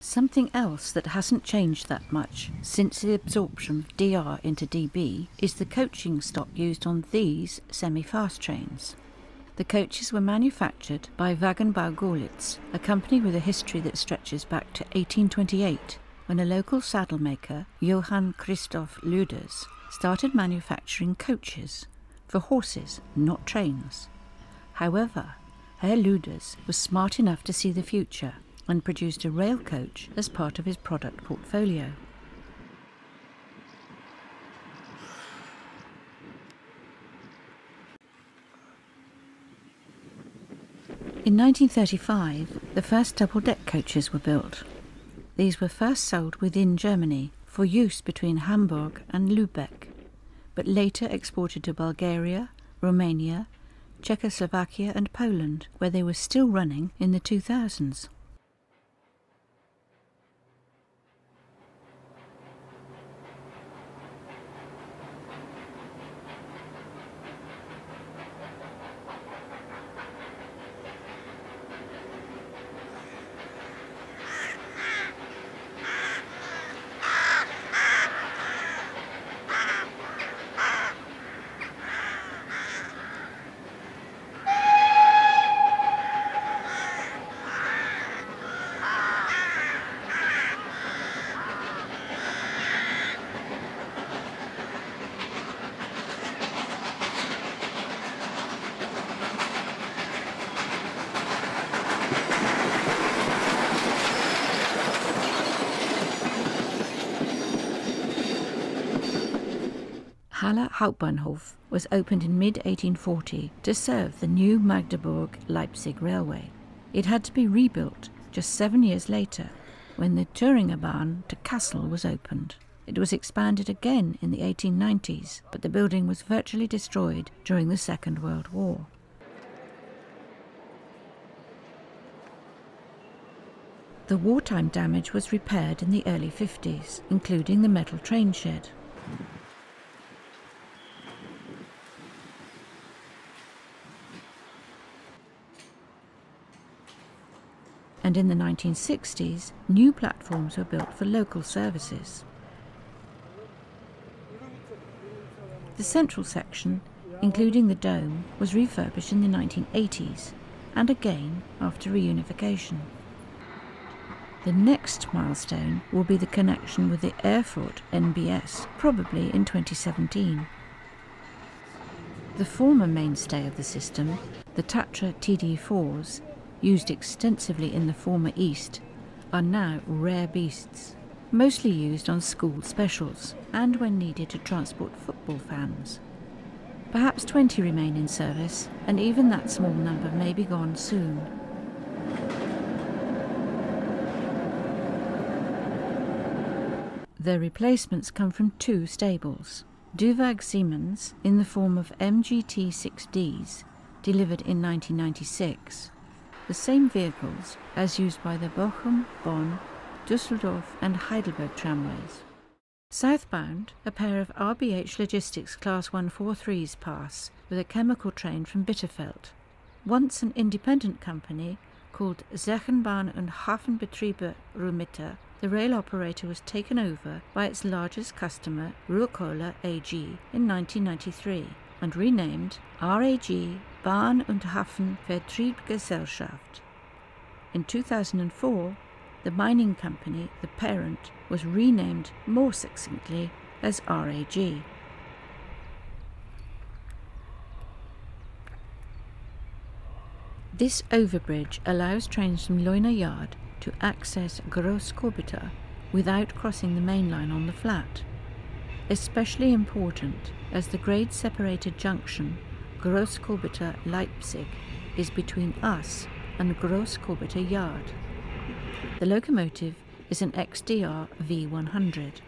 Something else that hasn't changed that much since the absorption of DR into DB is the coaching stock used on these semi-fast trains. The coaches were manufactured by Wagenbau Görlitz, a company with a history that stretches back to 1828, when a local saddle maker, Johann Christoph Lüders, started manufacturing coaches for horses, not trains. However, Herr Lüders was smart enough to see the future and produced a rail coach as part of his product portfolio. In 1935, the first double-deck coaches were built. These were first sold within Germany for use between Hamburg and Lübeck, but later exported to Bulgaria, Romania, Czechoslovakia and Poland, where they were still running in the 2000s. Halle Hauptbahnhof was opened in mid-1840 to serve the new Magdeburg-Leipzig railway. It had to be rebuilt just 7 years later when the Thüringerbahn to Kassel was opened. It was expanded again in the 1890s, but the building was virtually destroyed during the Second World War. The wartime damage was repaired in the early 50s, including the metal train shed. And in the 1960s, new platforms were built for local services. The central section, including the dome, was refurbished in the 1980s, and again after reunification. The next milestone will be the connection with the Erfurt NBS, probably in 2017. The former mainstay of the system, the Tatra TD4s, used extensively in the former East, are now rare beasts, mostly used on school specials and when needed to transport football fans. Perhaps 20 remain in service, and even that small number may be gone soon. Their replacements come from two stables. Duwag Siemens, in the form of MGT-6Ds, delivered in 1996, the same vehicles as used by the Bochum, Bonn, Düsseldorf and Heidelberg tramways. Southbound, a pair of RBH Logistics Class 143s pass with a chemical train from Bitterfeld. Once an independent company called Zechenbahn und Hafenbetriebe Ruhrmitte, the rail operator was taken over by its largest customer, Ruhrkohle AG, in 1993 and renamed RAG Bahn- und Hafenvertriebsgesellschaft. In 2004, the mining company, the parent, was renamed more succinctly as RAG. This overbridge allows trains from Leuna yard to access Großkorbetha without crossing the main line on the flat. Especially important as the grade-separated junction Großkorbetha Leipzig is between us and Großkorbetha yard. The locomotive is an XDR V100.